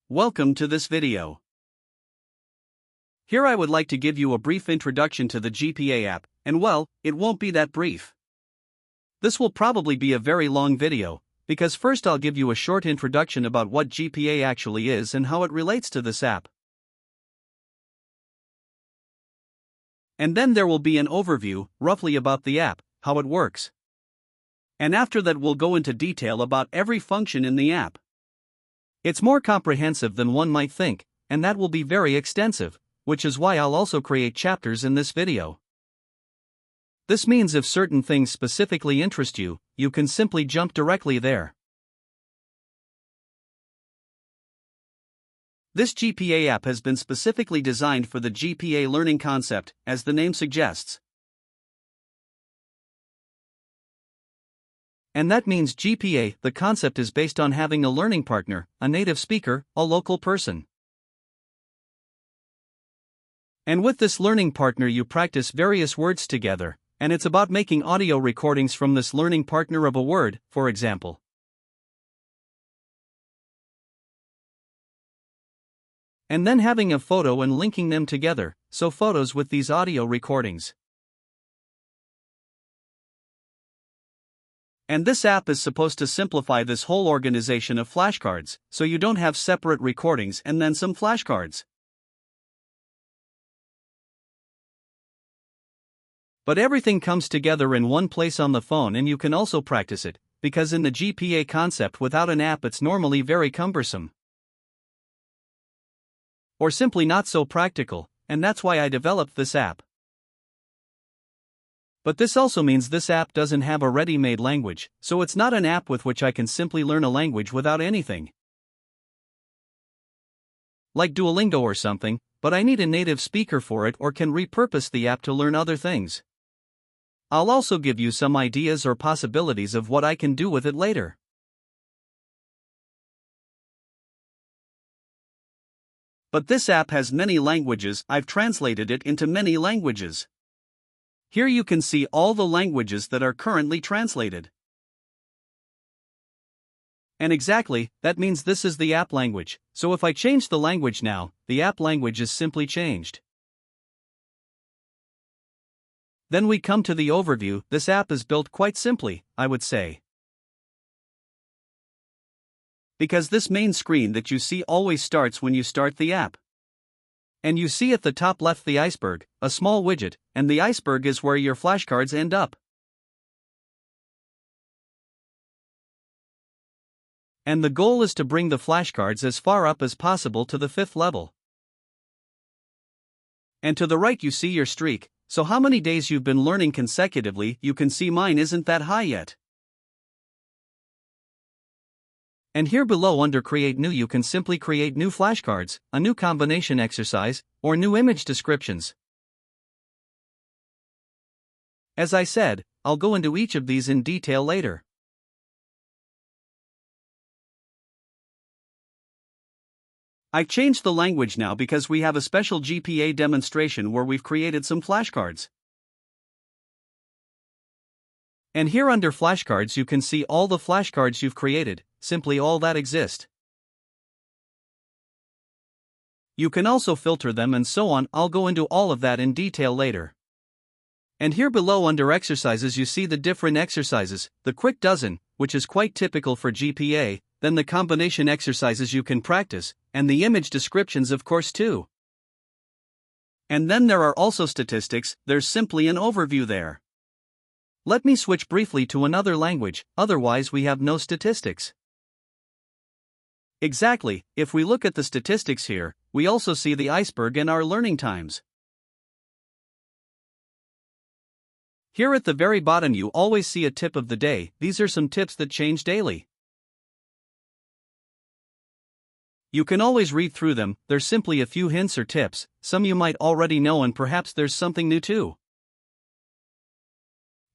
Welcome to this video. Here I would like to give you a brief introduction to the GPA app, and well, it won't be that brief. This will probably be a very long video, because first I'll give you a short introduction about what GPA actually is and how it relates to this app. And then there will be an overview, roughly about the app, how it works. And after that we'll go into detail about every function in the app. It's more comprehensive than one might think, and that will be very extensive, which is why I'll also create chapters in this video. This means if certain things specifically interest you, you can simply jump directly there. This GPA app has been specifically designed for the GPA learning concept, as the name suggests. And that means GPA, the concept is based on having a learning partner, a native speaker, a local person. And with this learning partner you practice various words together, and it's about making audio recordings from this learning partner of a word, for example. And then having a photo and linking them together, so photos with these audio recordings. And this app is supposed to simplify this whole organization of flashcards, so you don't have separate recordings and then some flashcards. But everything comes together in one place on the phone, and you can also practice it, because in the GPA concept without an app it's normally very cumbersome. Or simply not so practical, and that's why I developed this app. But this also means this app doesn't have a ready-made language, so it's not an app with which I can simply learn a language without anything. Like Duolingo or something, but I need a native speaker for it or can repurpose the app to learn other things. I'll also give you some ideas or possibilities of what I can do with it later. But this app has many languages. I've translated it into many languages. Here you can see all the languages that are currently translated. And exactly, that means this is the app language, so if I change the language now, the app language is simply changed. Then we come to the overview. This app is built quite simply, I would say. Because this main screen that you see always starts when you start the app. And you see at the top left the iceberg, a small widget, and the iceberg is where your flashcards end up. And the goal is to bring the flashcards as far up as possible to the 5th level. And to the right you see your streak, so how many days you've been learning consecutively. You can see mine isn't that high yet. And here below under Create New you can simply create new flashcards, a new combination exercise, or new image descriptions. As I said, I'll go into each of these in detail later. I've changed the language now because we have a special GPA demonstration where we've created some flashcards. And here under flashcards you can see all the flashcards you've created, simply all that exist. You can also filter them and so on. I'll go into all of that in detail later. And here below under exercises you see the different exercises, the quick dozen, which is quite typical for GPA, then the combination exercises you can practice, and the image descriptions of course too. And then there are also statistics. There's simply an overview there. Let me switch briefly to another language, otherwise we have no statistics. Exactly, if we look at the statistics here, we also see the iceberg and our learning times. Here at the very bottom you always see a tip of the day. These are some tips that change daily. You can always read through them. There's simply a few hints or tips, some you might already know and perhaps there's something new too.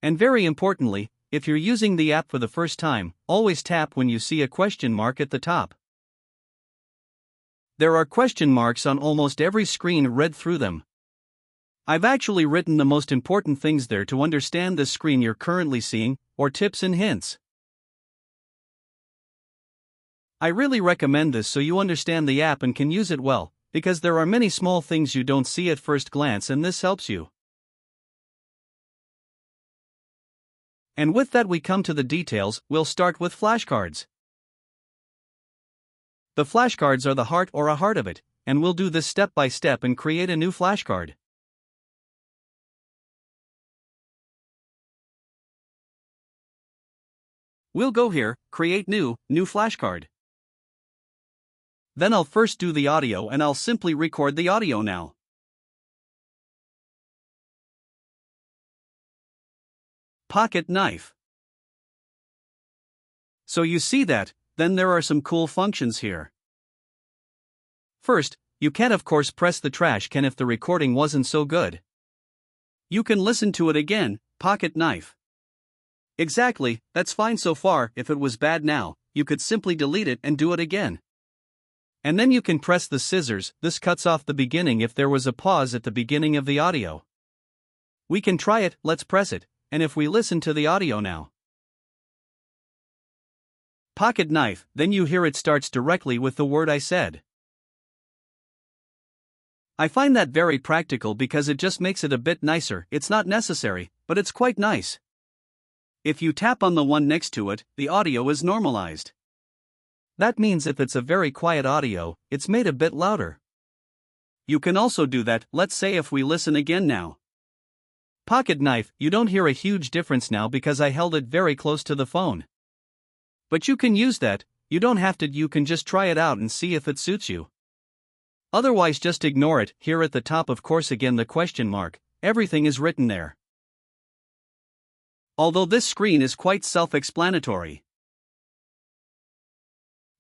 And very importantly, if you're using the app for the first time, always tap when you see a question mark at the top. There are question marks on almost every screen. Read through them. I've actually written the most important things there to understand the screen you're currently seeing, or tips and hints. I really recommend this so you understand the app and can use it well, because there are many small things you don't see at first glance and this helps you. And with that we come to the details. We'll start with flashcards. The flashcards are the heart or a heart of it, and we'll do this step by step and create a new flashcard. We'll go here, create new flashcard. Then I'll first do the audio and I'll simply record the audio now. Pocket knife. So you see that, then there are some cool functions here. First, you can of course press the trash can if the recording wasn't so good. You can listen to it again, pocket knife. Exactly, that's fine so far. If it was bad now, you could simply delete it and do it again. And then you can press the scissors. This cuts off the beginning if there was a pause at the beginning of the audio. We can try it. Let's press it, and if we listen to the audio now. Pocket knife, then you hear it starts directly with the word I said. I find that very practical because it just makes it a bit nicer. It's not necessary, but it's quite nice. If you tap on the one next to it, the audio is normalized. That means if it's a very quiet audio, it's made a bit louder. You can also do that. Let's say if we listen again now. Pocket knife, you don't hear a huge difference now because I held it very close to the phone. But you can use that. You don't have to. You can just try it out and see if it suits you. Otherwise just ignore it. Here at the top of course again the question mark, everything is written there. Although this screen is quite self-explanatory.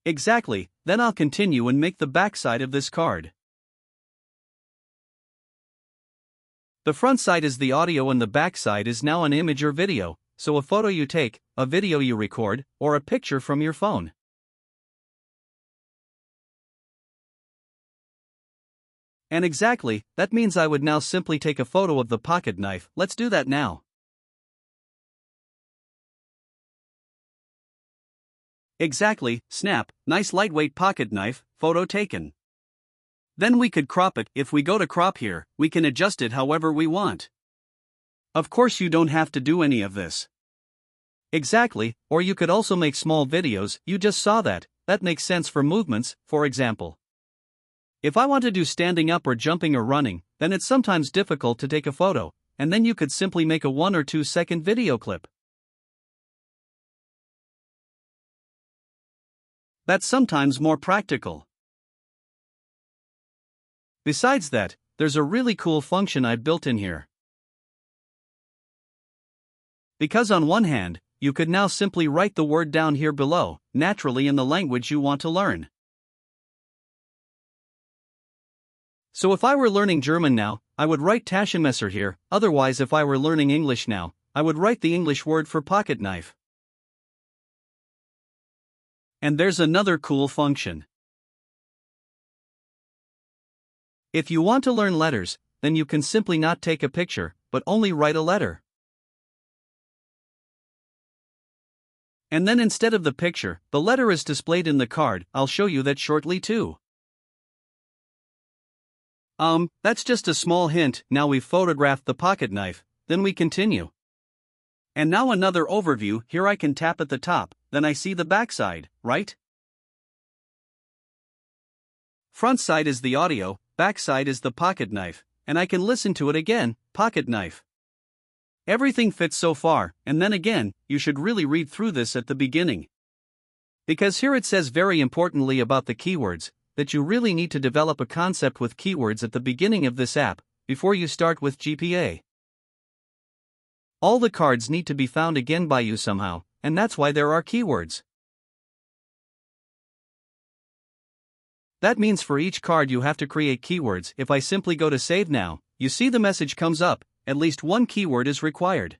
Exactly, then I'll continue and make the backside of this card. The front side is the audio and the back side is now an image or video, so a photo you take, a video you record, or a picture from your phone. And exactly, that means I would now simply take a photo of the pocket knife. Let's do that now. Exactly, snap, nice lightweight pocket knife, photo taken. Then we could crop it. If we go to crop here, we can adjust it however we want. Of course you don't have to do any of this. Exactly, or you could also make small videos. You just saw that makes sense for movements, for example. If I want to do standing up or jumping or running, then it's sometimes difficult to take a photo, and then you could simply make a 1 or 2 second video clip. That's sometimes more practical. Besides that, there's a really cool function I've built in here. Because on one hand, you could now simply write the word down here below, naturally in the language you want to learn. So if I were learning German now, I would write Taschenmesser here. Otherwise if I were learning English now, I would write the English word for pocket knife. And there's another cool function. If you want to learn letters, then you can simply not take a picture, but only write a letter. And then instead of the picture, the letter is displayed in the card. I'll show you that shortly too. That's just a small hint. Now we've photographed the pocket knife, then we continue. And now another overview. Here I can tap at the top, then I see the backside, right? Front side is the audio, back side is the pocket knife, and I can listen to it again, pocket knife. Everything fits so far, and then again, you should really read through this at the beginning. Because here it says very importantly about the keywords, that you really need to develop a concept with keywords at the beginning of this app, before you start with GPA. All the cards need to be found again by you somehow, and that's why there are keywords. That means for each card you have to create keywords. If I simply go to save now, you see the message comes up, at least one keyword is required.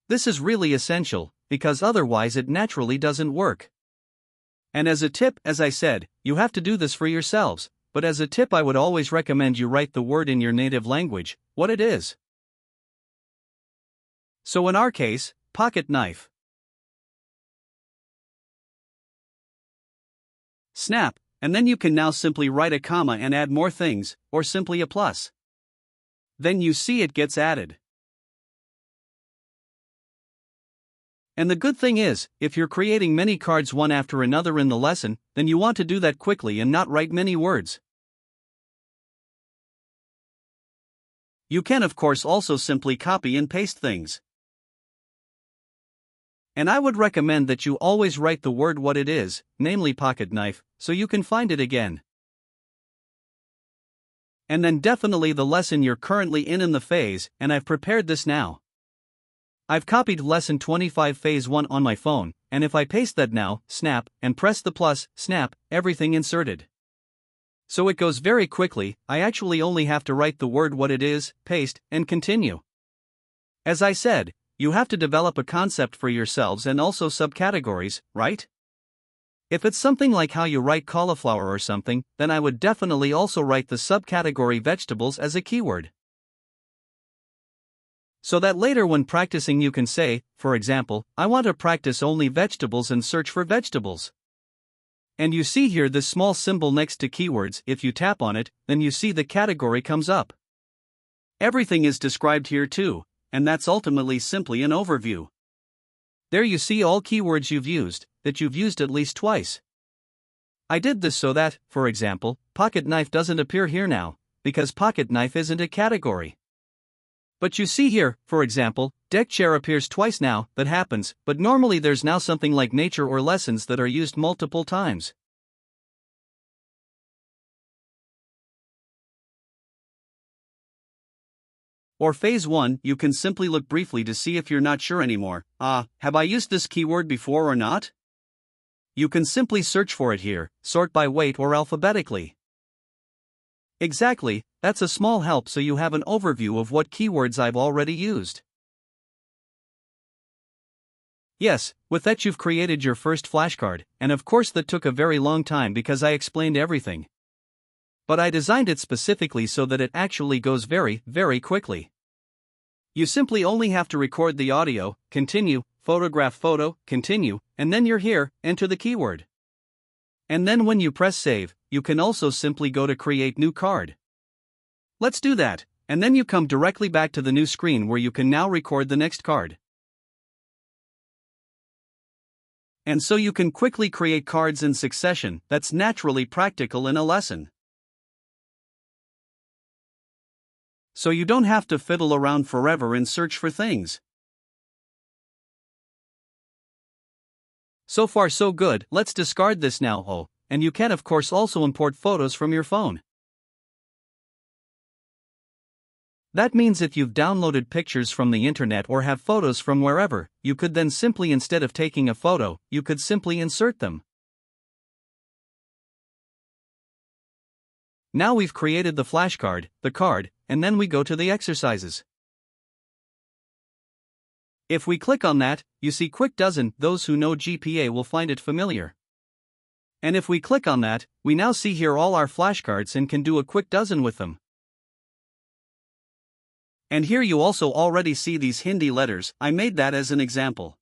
This is really essential, because otherwise it naturally doesn't work. And as a tip, as I said, you have to do this for yourselves, but as a tip I would always recommend you write the word in your native language, what it is. So in our case, pocket knife. snap, and then you can now simply write a comma and add more things, or simply a plus. Then you see it gets added. And the good thing is, if you're creating many cards one after another in the lesson, then you want to do that quickly and not write many words. You can of course also simply copy and paste things. And I would recommend that you always write the word what it is, namely pocket knife, so you can find it again. And then definitely the lesson you're currently in the phase, and I've prepared this now. I've copied lesson 25 phase 1 on my phone, and if I paste that now, snap, and press the plus, snap, everything inserted. So it goes very quickly. I actually only have to write the word what it is, paste, and continue. As I said, you have to develop a concept for yourselves and also subcategories, right? If it's something like how you write cauliflower or something, then I would definitely also write the subcategory vegetables as a keyword. So that later when practicing you can say, for example, I want to practice only vegetables and search for vegetables. And you see here this small symbol next to keywords. If you tap on it, then you see the category comes up. Everything is described here too, and that's ultimately simply an overview. There you see all keywords you've used, that you've used at least twice. I did this so that, for example, pocket knife doesn't appear here now, because pocket knife isn't a category. But you see here, for example, deck chair appears twice now. That happens, but normally there's now something like nature or lessons that are used multiple times. Or phase 1, you can simply look briefly to see if you're not sure anymore. Have I used this keyword before or not? You can simply search for it here, sort by weight or alphabetically. Exactly, that's a small help so you have an overview of what keywords I've already used. Yes, with that you've created your first flashcard, and of course that took a very long time because I explained everything. But I designed it specifically so that it actually goes very, very quickly. You simply only have to record the audio, continue, photograph photo, continue, and then you're here, enter the keyword. And then when you press save, you can also simply go to create new card. Let's do that, and then you come directly back to the new screen where you can now record the next card. And so you can quickly create cards in succession. That's naturally practical in a lesson. So you don't have to fiddle around forever and search for things. So far so good. Let's discard this now. And you can of course also import photos from your phone. That means if you've downloaded pictures from the internet or have photos from wherever, you could then simply, instead of taking a photo, you could simply insert them. Now we've created the flashcard, the card, and then we go to the exercises. If we click on that, you see quick dozen. Those who know GPA will find it familiar. And if we click on that, we now see here all our flashcards and can do a quick dozen with them. And here you also already see these Hindi letters. I made that as an example.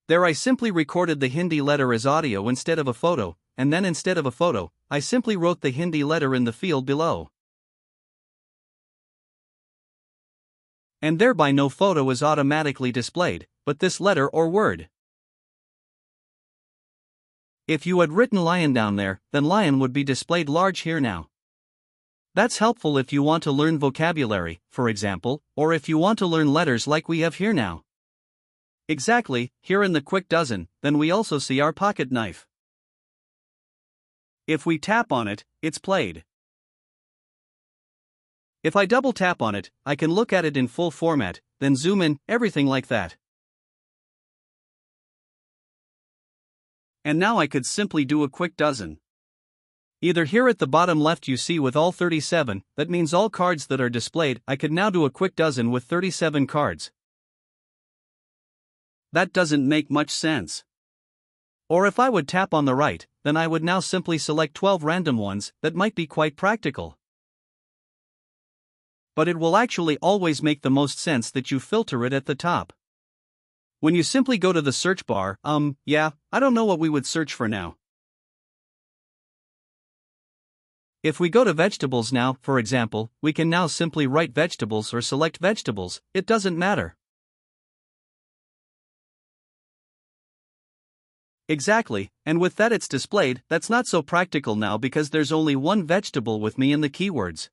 There I simply recorded the Hindi letter as audio instead of a photo, and then instead of a photo, I simply wrote the Hindi letter in the field below. And thereby no photo is automatically displayed, but this letter or word. If you had written lion down there, then lion would be displayed large here now. That's helpful if you want to learn vocabulary, for example, or if you want to learn letters like we have here now. Exactly, here in the quick dozen, then we also see our pocket knife. If we tap on it, it's played. If I double tap on it, I can look at it in full format, then zoom in, everything like that. And now I could simply do a quick dozen. Either here at the bottom left you see with all 37, that means all cards that are displayed. I could now do a quick dozen with 37 cards. That doesn't make much sense. Or if I would tap on the right, then I would now simply select 12 random ones. That might be quite practical. But it will actually always make the most sense that you filter it at the top. When you simply go to the search bar, I don't know what we would search for now. If we go to vegetables now, for example, we can now simply write vegetables or select vegetables, it doesn't matter. Exactly, and with that it's displayed. That's not so practical now because there's only one vegetable with me in the keywords.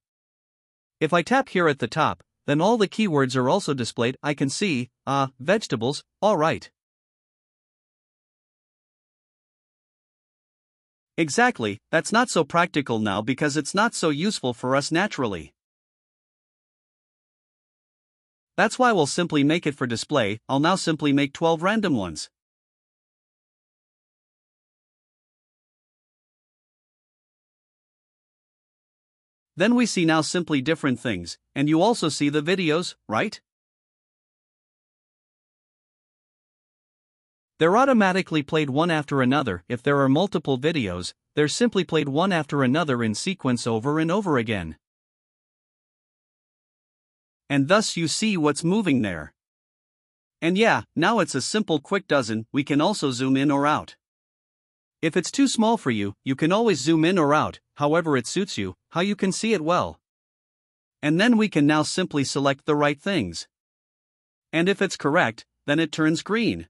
If I tap here at the top, then all the keywords are also displayed. I can see, vegetables, alright. Exactly, that's not so practical now because it's not so useful for us naturally. That's why we'll simply make it for display. I'll now simply make 12 random ones. Then we see now simply different things, and you also see the videos, right? They're automatically played one after another. If there are multiple videos, they're simply played one after another in sequence over and over again. And thus you see what's moving there. And yeah, now it's a simple quick dozen. We can also zoom in or out. If it's too small for you, you can always zoom in or out, however it suits you, how you can see it well. And then we can now simply select the right things. And if it's correct, then it turns green.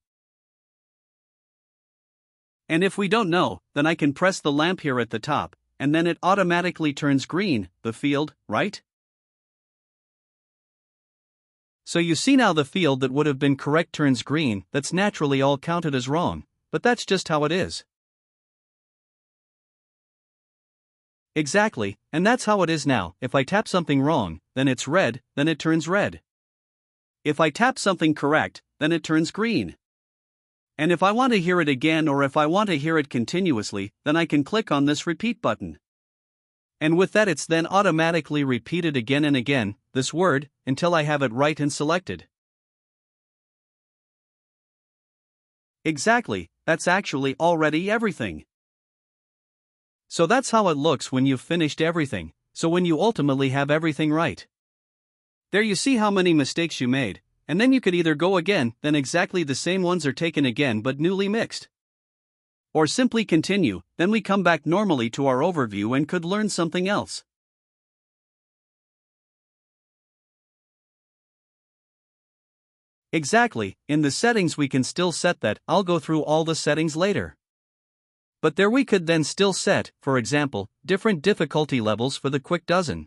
And if we don't know, then I can press the lamp here at the top, and then it automatically turns green, the field, right? So you see now the field that would have been correct turns green. That's naturally all counted as wrong, but that's just how it is. Exactly, and that's how it is now. If I tap something wrong, then it's red, then it turns red. If I tap something correct, then it turns green. And if I want to hear it again or if I want to hear it continuously, then I can click on this repeat button. And with that it's then automatically repeated again and again, this word, until I have it right and selected. Exactly, that's actually already everything. So that's how it looks when you've finished everything, so when you ultimately have everything right. There you see how many mistakes you made, and then you could either go again, then exactly the same ones are taken again but newly mixed. Or simply continue, then we come back normally to our overview and could learn something else. Exactly, in the settings we can still set that. I'll go through all the settings later. But there we could then still set, for example, different difficulty levels for the quick dozen.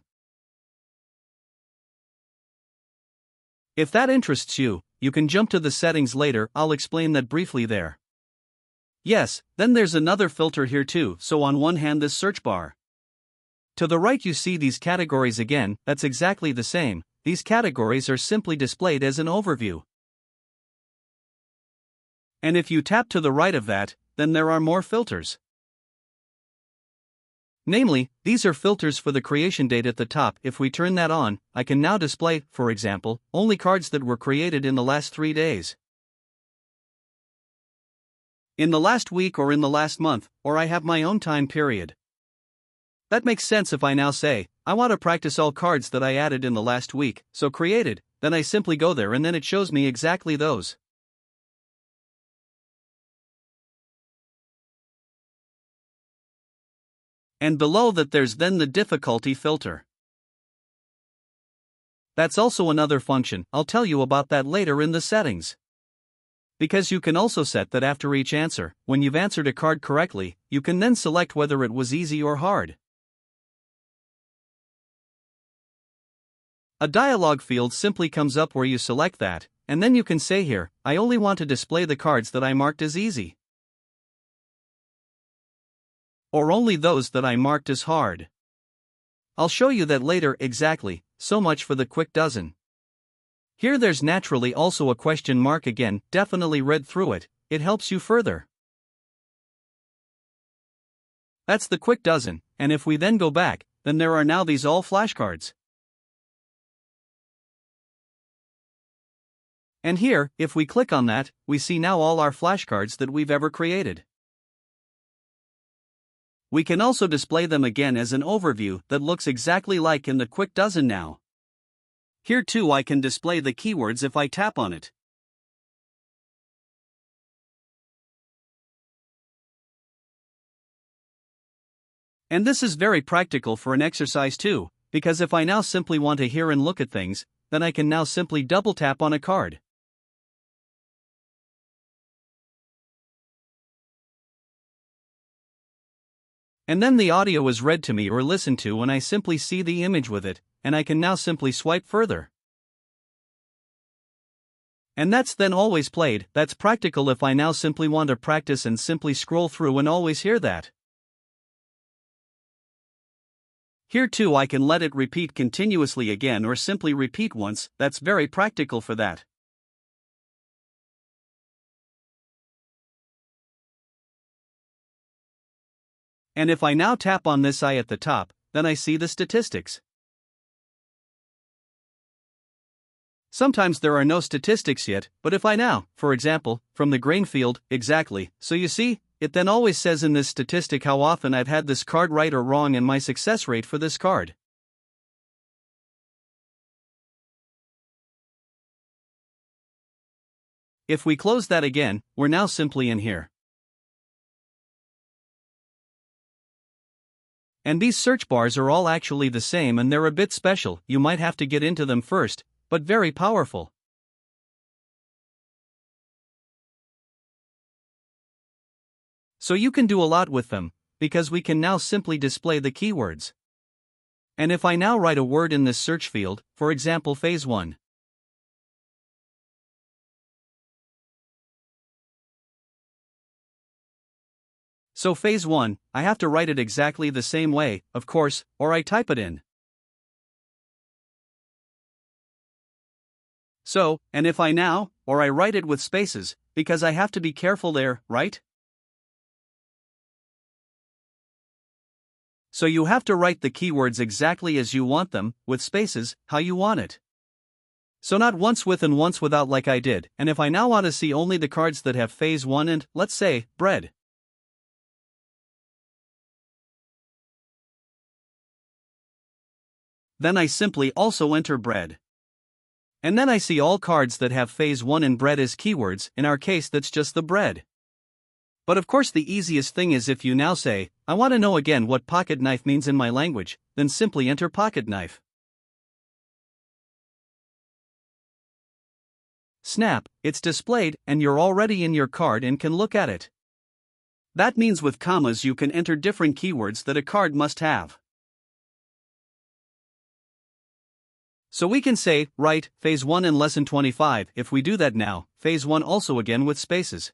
If that interests you, you can jump to the settings later. I'll explain that briefly there. Yes, then there's another filter here too, so on one hand this search bar. To the right you see these categories again. That's exactly the same. These categories are simply displayed as an overview. And if you tap to the right of that, then there are more filters. Namely, these are filters for the creation date at the top. If we turn that on, I can now display, for example, only cards that were created in the last 3 days. In the last week or in the last month, or I have my own time period. That makes sense if I now say, I want to practice all cards that I added in the last week, so created, then I simply go there and then it shows me exactly those. And below that there's then the difficulty filter. That's also another function. I'll tell you about that later in the settings. Because you can also set that after each answer, when you've answered a card correctly, you can then select whether it was easy or hard. A dialog field simply comes up where you select that, and then you can say here, I only want to display the cards that I marked as easy. Or only those that I marked as hard. I'll show you that later. Exactly, so much for the quick dozen. Here there's naturally also a question mark again. Definitely read through it, it helps you further. That's the quick dozen, and if we then go back, then there are now these all flashcards. And here, if we click on that, we see now all our flashcards that we've ever created. We can also display them again as an overview that looks exactly like in the quick dozen now. Here too I can display the keywords if I tap on it. And this is very practical for an exercise too, because if I now simply want to hear and look at things, then I can now simply double tap on a card. And then the audio is read to me or listened to when I simply see the image with it, and I can now simply swipe further. And that's then always played. That's practical if I now simply want to practice and simply scroll through and always hear that. Here too I can let it repeat continuously again or simply repeat once. That's very practical for that. And if I now tap on this eye at the top, then I see the statistics. Sometimes there are no statistics yet, but if I now, for example, from the grain field, exactly, so you see, it then always says in this statistic how often I've had this card right or wrong and my success rate for this card. If we close that again, we're now simply in here. And these search bars are all actually the same and they're a bit special. You might have to get into them first, but very powerful. So you can do a lot with them, because we can now simply display the keywords. And if I now write a word in this search field, for example phase 1. So phase 1, I have to write it exactly the same way, of course, or I type it in. So, and if I now, or I write it with spaces, because I have to be careful there, right? So you have to write the keywords exactly as you want them, with spaces, how you want it. So not once with and once without like I did, and if I now want to see only the cards that have phase 1 and, let's say, bread. Then I simply also enter bread. And then I see all cards that have phase 1 and bread as keywords. In our case that's just the bread. But of course the easiest thing is if you now say, I want to know again what pocket knife means in my language, then simply enter pocket knife. Snap, it's displayed and you're already in your card and can look at it. That means with commas you can enter different keywords that a card must have. So we can say, right, phase 1 in lesson 25. If we do that now, phase 1 also again with spaces.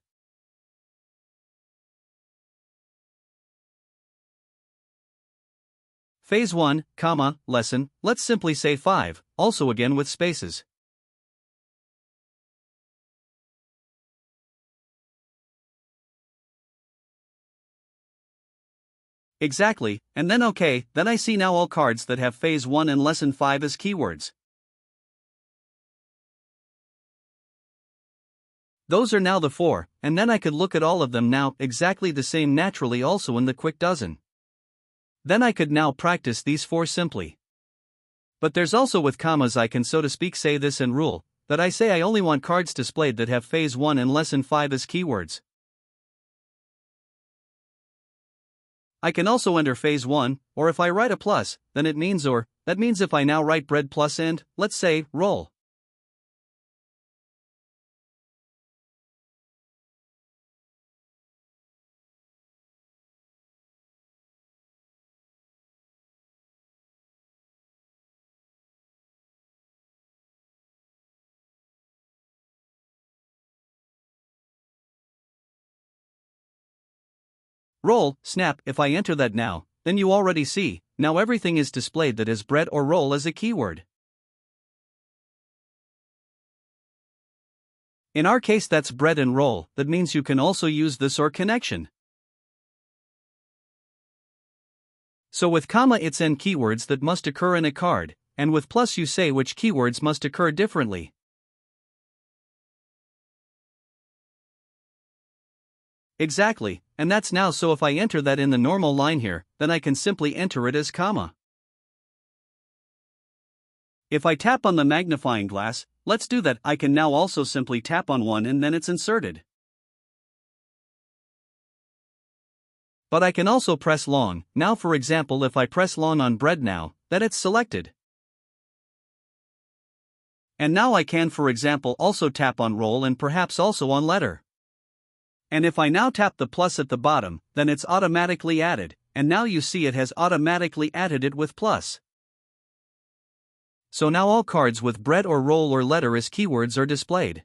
Phase 1, comma, lesson, let's simply say 5, also again with spaces. Exactly, and then okay, then I see now all cards that have phase 1 and lesson 5 as keywords. Those are now the 4, and then I could look at all of them now, exactly the same naturally also in the quick dozen. Then I could now practice these 4 simply. But there's also with commas I can so to speak say this in rule, that I say I only want cards displayed that have phase 1 and lesson 5 as keywords. I can also enter phase 1, or if I write a plus, then it means or, that means if I now write bread plus and, let's say, roll. Roll, snap, if I enter that now, then you already see, now everything is displayed that is bread or roll as a keyword. In our case that's bread and roll, that means you can also use this or connection. So with comma it's n keywords that must occur in a card, and with plus you say which keywords must occur differently. Exactly, and that's now so if I enter that in the normal line here, then I can simply enter it as comma. If I tap on the magnifying glass, let's do that, I can now also simply tap on one and then it's inserted. But I can also press long. Now for example, if I press long on bread now, then it's selected. And now I can for example also tap on roll and perhaps also on letter. And if I now tap the plus at the bottom, then it's automatically added, and now you see it has automatically added it with plus. So now all cards with bread or roll or letter as keywords are displayed.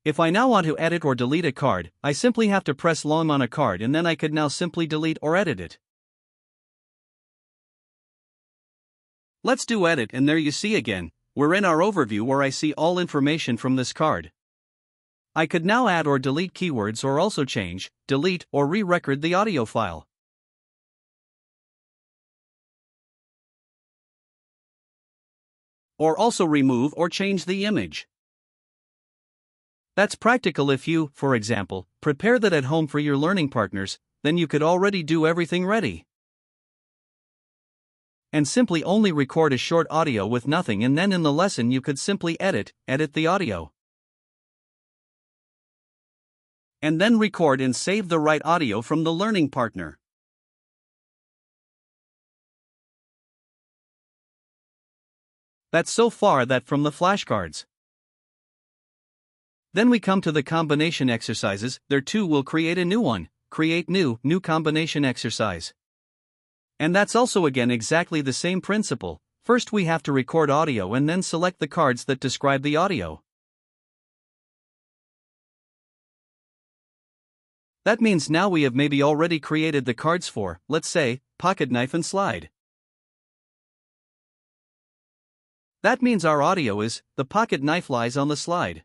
If I now want to edit or delete a card, I simply have to press long on a card and then I could now simply delete or edit it. Let's do edit, and there you see again, we're in our overview where I see all information from this card. I could now add or delete keywords or also change, delete, or re-record the audio file. Or also remove or change the image. That's practical if you, for example, prepare that at home for your learning partners, then you could already do everything ready. And simply only record a short audio with nothing, and then in the lesson you could simply edit the audio. And then record and save the right audio from the learning partner. That's so far that from the flashcards. Then we come to the combination exercises. There too we'll create a new one, create new combination exercise. And that's also again exactly the same principle. First we have to record audio and then select the cards that describe the audio. That means now we have maybe already created the cards for, let's say, pocket knife and slide. That means our audio is, the pocket knife lies on the slide.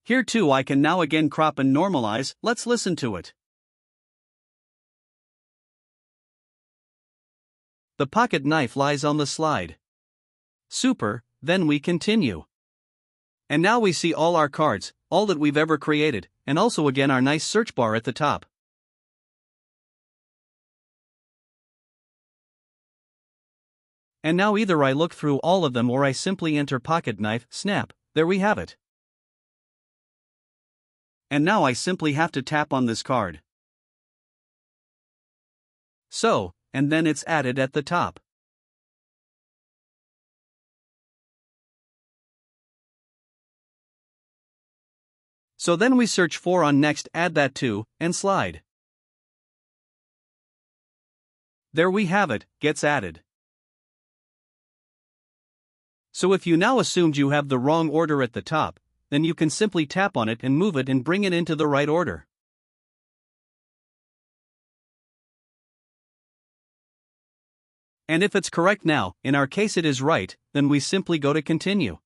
Here too I can now again crop and normalize. Let's listen to it. The pocket knife lies on the slide. Super, then we continue. And now we see all our cards, all that we've ever created, and also again our nice search bar at the top. And now either I look through all of them or I simply enter pocket knife, snap, there we have it. And now I simply have to tap on this card. So, and then it's added at the top. So then we search for on next, add that to, and slide. There we have it, gets added. So if you now assumed you have the wrong order at the top, then you can simply tap on it and move it and bring it into the right order. And if it's correct now, in our case it is right, then we simply go to continue.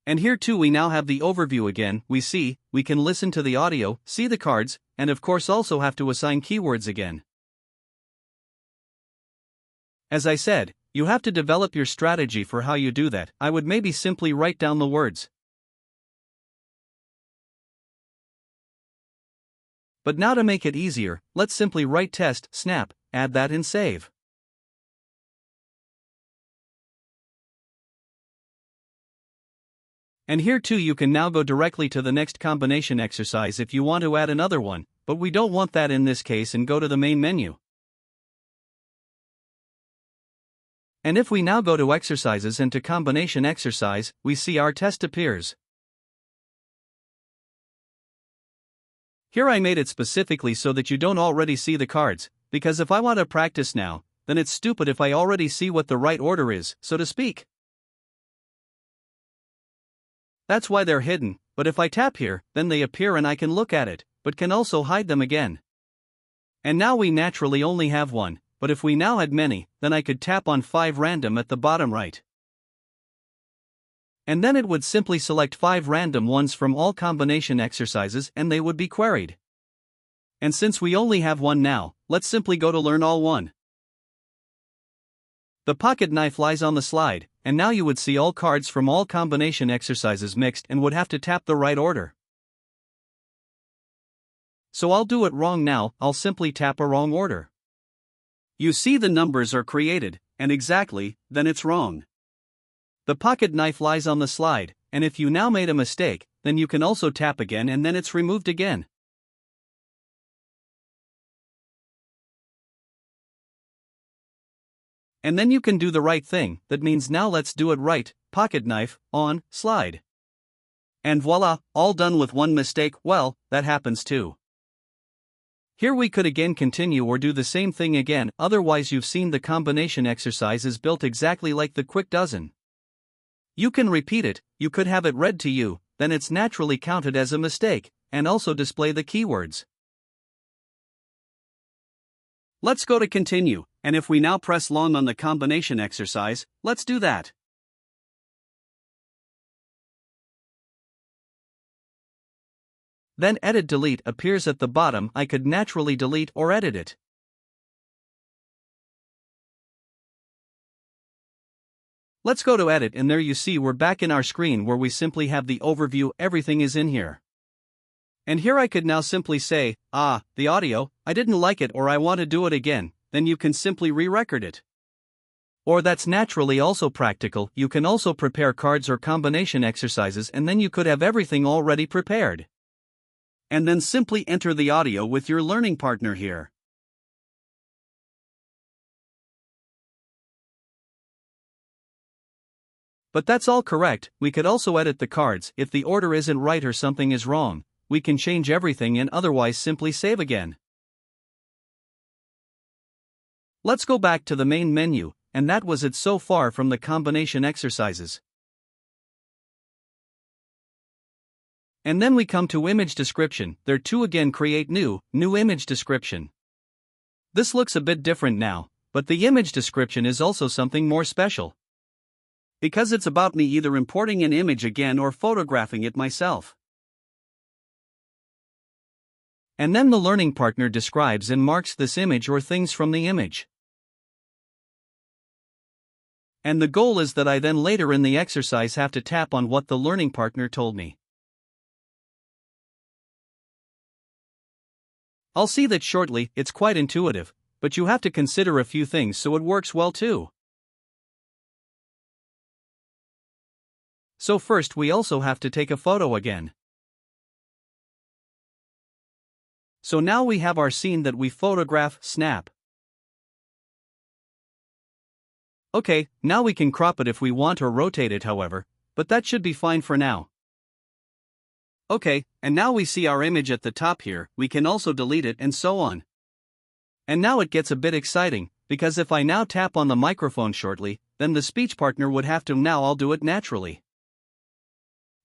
And here too we now have the overview again. We can listen to the audio, see the cards, and of course also have to assign keywords again. As I said, you have to develop your strategy for how you do that. I would maybe simply write down the words. But now to make it easier, let's simply write test, snap, add that and save. And here too you can now go directly to the next combination exercise if you want to add another one, but we don't want that in this case, and go to the main menu. And if we now go to exercises and to combination exercise, we see our test appears. Here I made it specifically so that you don't already see the cards, because if I want to practice now, then it's stupid if I already see what the right order is, so to speak. That's why they're hidden, but if I tap here, then they appear and I can look at it, but can also hide them again. And now we naturally only have one, but if we now had many, then I could tap on 5 random at the bottom right. And then it would simply select 5 random ones from all combination exercises and they would be queried. And since we only have one now, let's simply go to learn all one. The pocket knife lies on the slide, and now you would see all cards from all combination exercises mixed and would have to tap the right order. So I'll do it wrong now, I'll simply tap a wrong order. You see the numbers are created, and exactly, then it's wrong. The pocket knife lies on the slide, and if you now made a mistake, then you can also tap again and then it's removed again. And then you can do the right thing, that means now let's do it right, pocket knife, on, slide. And voila, all done with one mistake. Well, that happens too. Here we could again continue or do the same thing again, otherwise you've seen the combination exercise is built exactly like the quick dozen. You can repeat it, you could have it read to you, then it's naturally counted as a mistake, and also display the keywords. Let's go to continue, and if we now press long on the combination exercise, let's do that. Then Edit Delete appears at the bottom. I could naturally delete or edit it. Let's go to Edit, and there you see we're back in our screen where we simply have the overview, everything is in here. And here I could now simply say, the audio, I didn't like it or I want to do it again, then you can simply re-record it. Or that's naturally also practical, you can also prepare cards or combination exercises and then you could have everything already prepared. And then simply enter the audio with your learning partner here. But that's all correct. We could also edit the cards. If the order isn't right or something is wrong, we can change everything and otherwise simply save again. Let's go back to the main menu, and that was it so far from the combination exercises. And then we come to image description. There too again create new image description. This looks a bit different now, but the image description is also something more special. Because it's about me either importing an image again or photographing it myself. And then the learning partner describes and marks this image or things from the image. And the goal is that I then later in the exercise have to tap on what the learning partner told me. I'll see that shortly. It's quite intuitive, but you have to consider a few things so it works well too. So first we also have to take a photo again. So now we have our scene that we photograph, snap. Okay, now we can crop it if we want or rotate it however, but that should be fine for now. Okay, and now we see our image at the top here, we can also delete it and so on. And now it gets a bit exciting, because if I now tap on the microphone shortly, then the speech partner would have to. Now I'll do it naturally.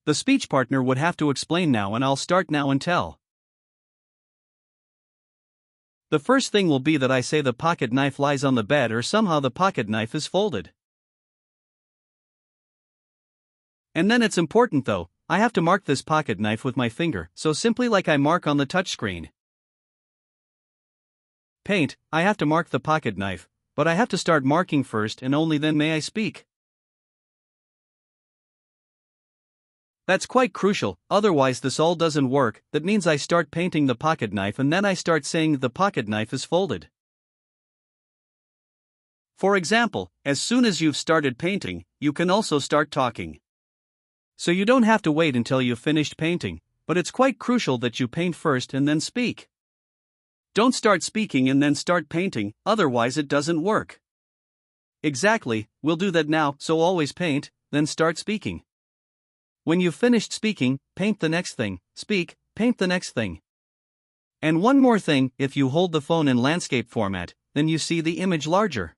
The speech partner would have to explain now and I'll start now and tell. The first thing will be that I say the pocket knife lies on the bed or somehow the pocket knife is folded. And then it's important though, I have to mark this pocket knife with my finger, so simply like I mark on the touchscreen. Paint, I have to mark the pocket knife, but I have to start marking first and only then may I speak. That's quite crucial, otherwise this all doesn't work. That means I start painting the pocket knife and then I start saying the pocket knife is folded. For example, as soon as you've started painting, you can also start talking. So you don't have to wait until you've finished painting, but it's quite crucial that you paint first and then speak. Don't start speaking and then start painting, otherwise it doesn't work. Exactly, we'll do that now, so always paint, then start speaking. When you've finished speaking, paint the next thing, speak, paint the next thing. And one more thing, if you hold the phone in landscape format, then you see the image larger.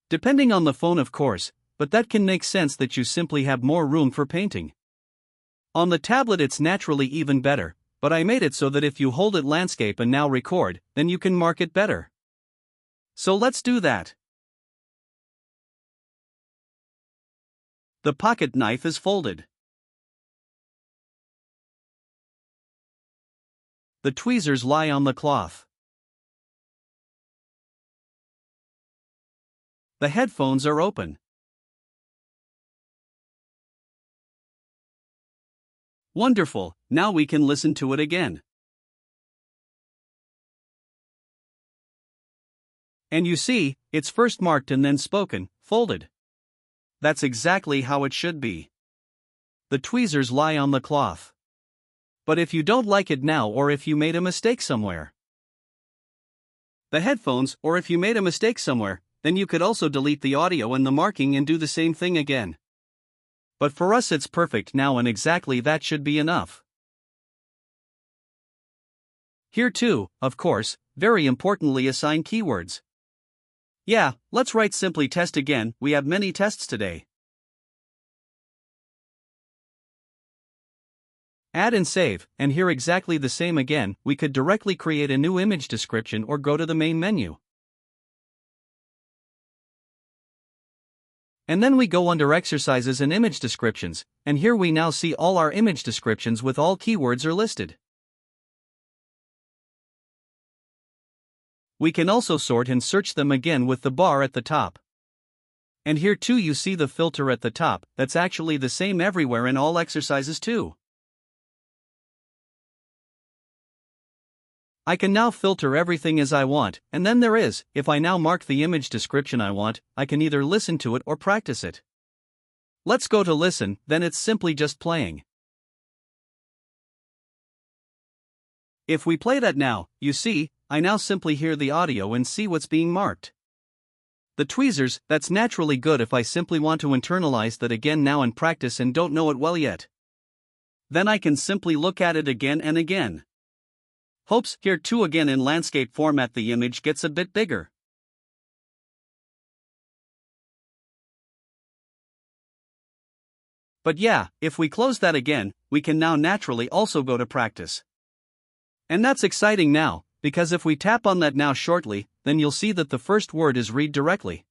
Depending on the phone of course, but that can make sense that you simply have more room for painting. On the tablet it's naturally even better, but I made it so that if you hold it landscape and now record, then you can mark it better. So let's do that. The pocket knife is folded. The tweezers lie on the cloth. The headphones are open. Wonderful, now we can listen to it again. And you see, it's first marked and then spoken, folded. That's exactly how it should be. The tweezers lie on the cloth. But if you don't like it now, or if you made a mistake somewhere, the headphones, or if you made a mistake somewhere, then you could also delete the audio and the marking and do the same thing again. But for us it's perfect now, and exactly that should be enough. Here too, of course, very importantly, assign keywords. Yeah, let's write simply test again. We have many tests today. Add and save, and here exactly the same again. We could directly create a new image description or go to the main menu. And then we go under exercises and image descriptions, and here we now see all our image descriptions with all keywords are listed. We can also sort and search them again with the bar at the top. And here too you see the filter at the top, that's actually the same everywhere in all exercises too. I can now filter everything as I want, and then there is, if I now mark the image description I want, I can either listen to it or practice it. Let's go to listen, then it's simply just playing. If we play that now, you see, I now simply hear the audio and see what's being marked. The tweezers, that's naturally good if I simply want to internalize that again now and practice and don't know it well yet. Then I can simply look at it again and again. Hopes, here too again in landscape format the image gets a bit bigger. But yeah, if we close that again, we can now naturally also go to practice. And that's exciting now, because if we tap on that now shortly, then you'll see that the first word is read directly.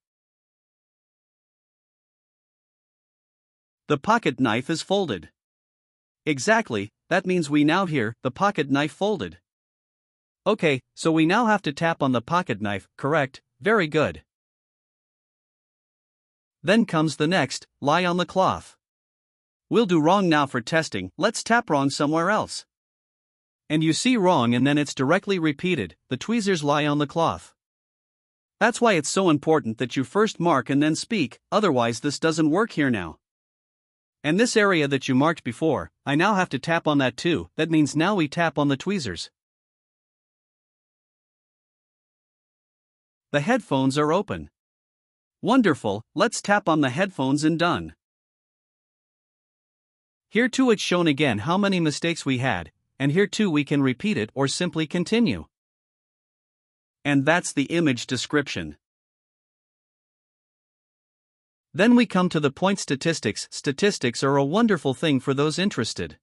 The pocket knife is folded. Exactly, that means we now hear the pocket knife folded. Okay, so we now have to tap on the pocket knife, correct, very good. Then comes the next, lie on the cloth. We'll do wrong now for testing, let's tap wrong somewhere else. And you see wrong and then it's directly repeated, the tweezers lie on the cloth. That's why it's so important that you first mark and then speak, otherwise this doesn't work here now. And this area that you marked before, I now have to tap on that too, that means now we tap on the tweezers. The headphones are open. Wonderful, let's tap on the headphones and done. Here too it's shown again how many mistakes we had, and here too we can repeat it or simply continue. And that's the image description. Then we come to the point statistics. Statistics are a wonderful thing for those interested.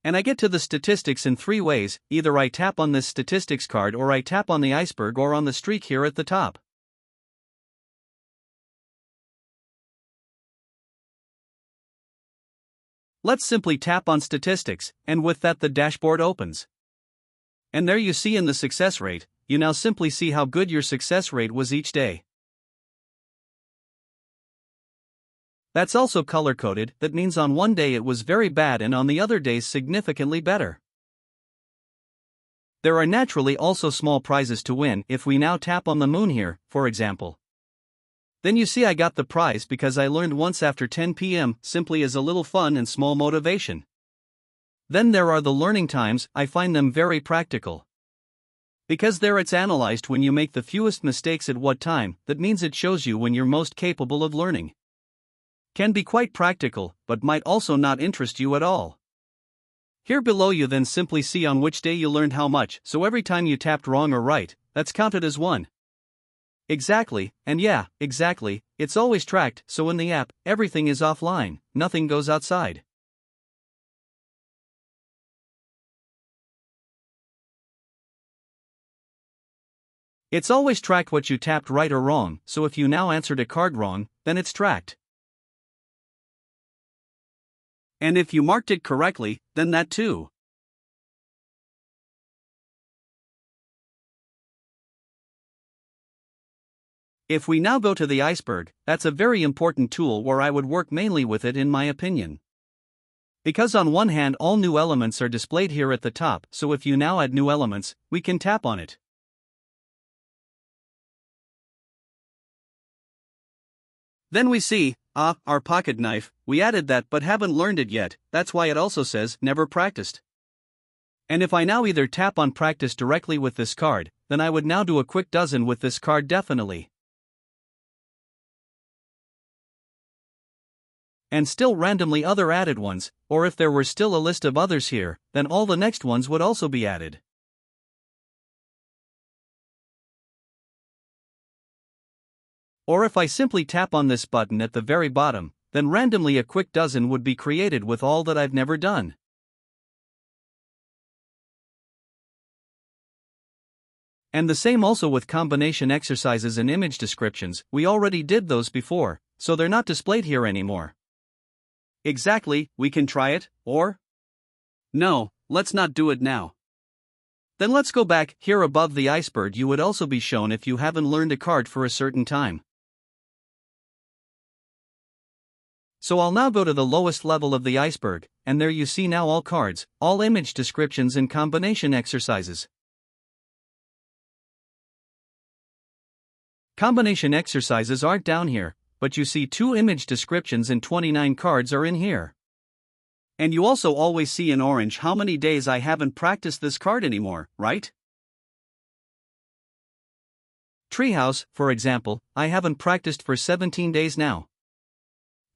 And I get to the statistics in 3 ways, either I tap on this statistics card or I tap on the iceberg or on the streak here at the top. Let's simply tap on statistics, and with that the dashboard opens. And there you see in the success rate, you now simply see how good your success rate was each day. That's also color-coded, that means on one day it was very bad and on the other days significantly better. There are naturally also small prizes to win. If we now tap on the moon here, for example. Then you see I got the prize because I learned once after 10 p.m. simply as a little fun and small motivation. Then there are the learning times. I find them very practical. Because there it's analyzed when you make the fewest mistakes at what time, that means it shows you when you're most capable of learning. Can be quite practical, but might also not interest you at all. Here below you then simply see on which day you learned how much, so every time you tapped wrong or right, that's counted as 1. Exactly, and yeah, exactly, it's always tracked, so in the app, everything is offline, nothing goes outside. It's always tracked what you tapped right or wrong, so if you now answered a card wrong, then it's tracked. And if you marked it correctly, then that too. If we now go to the iceberg, that's a very important tool where I would work mainly with it in my opinion. Because on one hand all new elements are displayed here at the top, so if you now add new elements, we can tap on it. Then we see, our pocket knife, we added that but haven't learned it yet, that's why it also says, never practiced. And if I now either tap on practice directly with this card, then I would now do a quick dozen with this card definitely. And still randomly other added ones, or if there were still a list of others here, then all the next ones would also be added. Or if I simply tap on this button at the very bottom, then randomly a quick dozen would be created with all that I've never done. And the same also with combination exercises and image descriptions, we already did those before, so they're not displayed here anymore. Exactly, we can try it, or? No, let's not do it now. Then let's go back. Here above the iceberg you would also be shown if you haven't learned a card for a certain time. So I'll now go to the lowest level of the iceberg, and there you see now all cards, all image descriptions and combination exercises. Combination exercises aren't down here, but you see 2 image descriptions and 29 cards are in here. And you also always see in orange how many days I haven't practiced this card anymore, right? Treehouse, for example, I haven't practiced for 17 days now.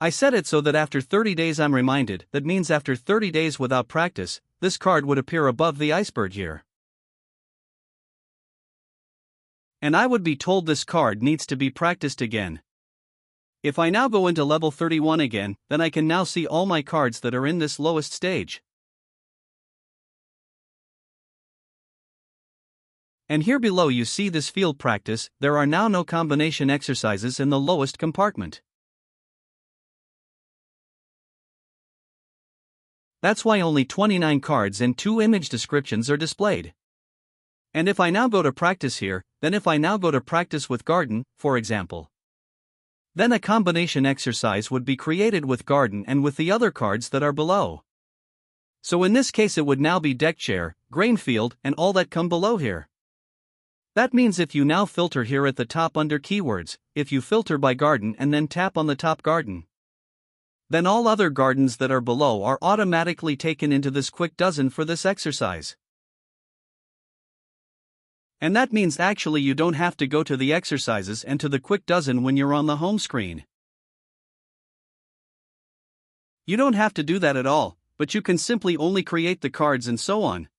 I set it so that after 30 days I'm reminded, that means after 30 days without practice, this card would appear above the iceberg here. And I would be told this card needs to be practiced again. If I now go into level 31 again, then I can now see all my cards that are in this lowest stage. And here below you see this field practice, there are now no combination exercises in the lowest compartment. That's why only 29 cards and 2 image descriptions are displayed. And if I now go to practice here, then if I now go to practice with garden, for example, then a combination exercise would be created with garden and with the other cards that are below. So in this case it would now be deck chair, grain field, and all that come below here. That means if you now filter here at the top under keywords, if you filter by garden and then tap on the top garden, then all other gardens that are below are automatically taken into this quick dozen for this exercise. And that means actually you don't have to go to the exercises and to the quick dozen when you're on the home screen. You don't have to do that at all, but you can simply only create the cards and so on.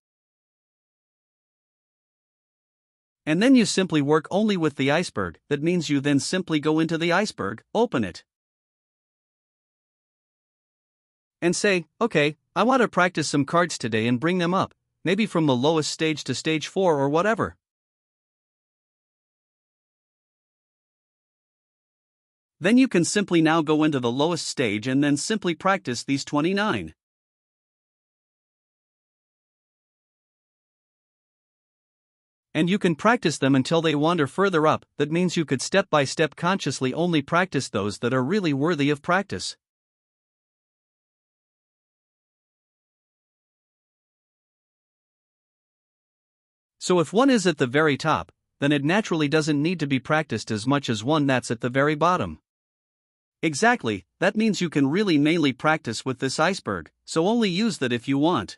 And then you simply work only with the iceberg. That means you then simply go into the iceberg, open it, and say, okay, I want to practice some cards today and bring them up, maybe from the lowest stage to stage 4 or whatever. Then you can simply now go into the lowest stage and then simply practice these 29. And you can practice them until they wander further up. That means you could step by step consciously only practice those that are really worthy of practice. So if one is at the very top, then it naturally doesn't need to be practiced as much as one that's at the very bottom. Exactly, that means you can really mainly practice with this iceberg, so only use that if you want.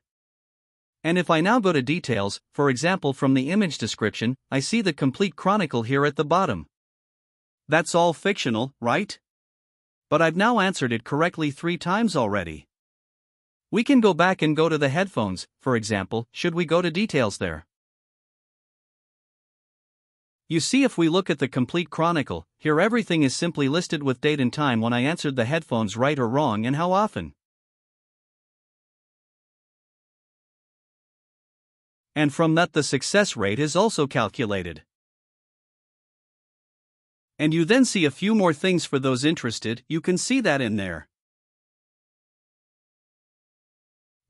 And if I now go to details, for example from the image description, I see the complete chronicle here at the bottom. That's all fictional, right? But I've now answered it correctly 3 times already. We can go back and go to the headphones, for example, should we go to details there? You see, if we look at the complete chronicle, here everything is simply listed with date and time when I answered the headphones right or wrong and how often. And from that the success rate is also calculated. And you then see a few more things for those interested, you can see that in there.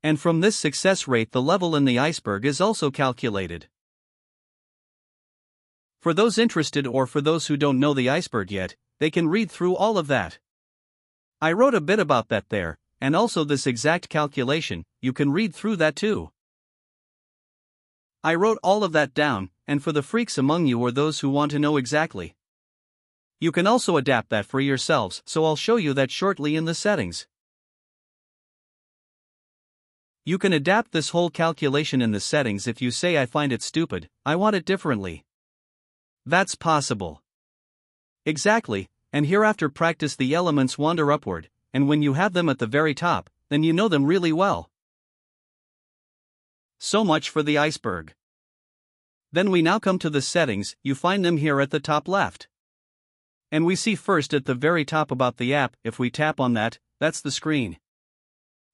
And from this success rate the level in the iceberg is also calculated. For those interested or for those who don't know the iceberg yet, they can read through all of that. I wrote a bit about that there, and also this exact calculation, you can read through that too. I wrote all of that down, and for the freaks among you or those who want to know exactly, You can also adapt that for yourselves, so I'll show you that shortly in the settings. You can adapt this whole calculation in the settings if you say I find it stupid, I want it differently. That's possible. Exactly, and hereafter practice the elements wander upward, and when you have them at the very top, then you know them really well. So much for the iceberg. Then we now come to the settings, you find them here at the top left. And we see first at the very top about the app, if we tap on that, that's the screen.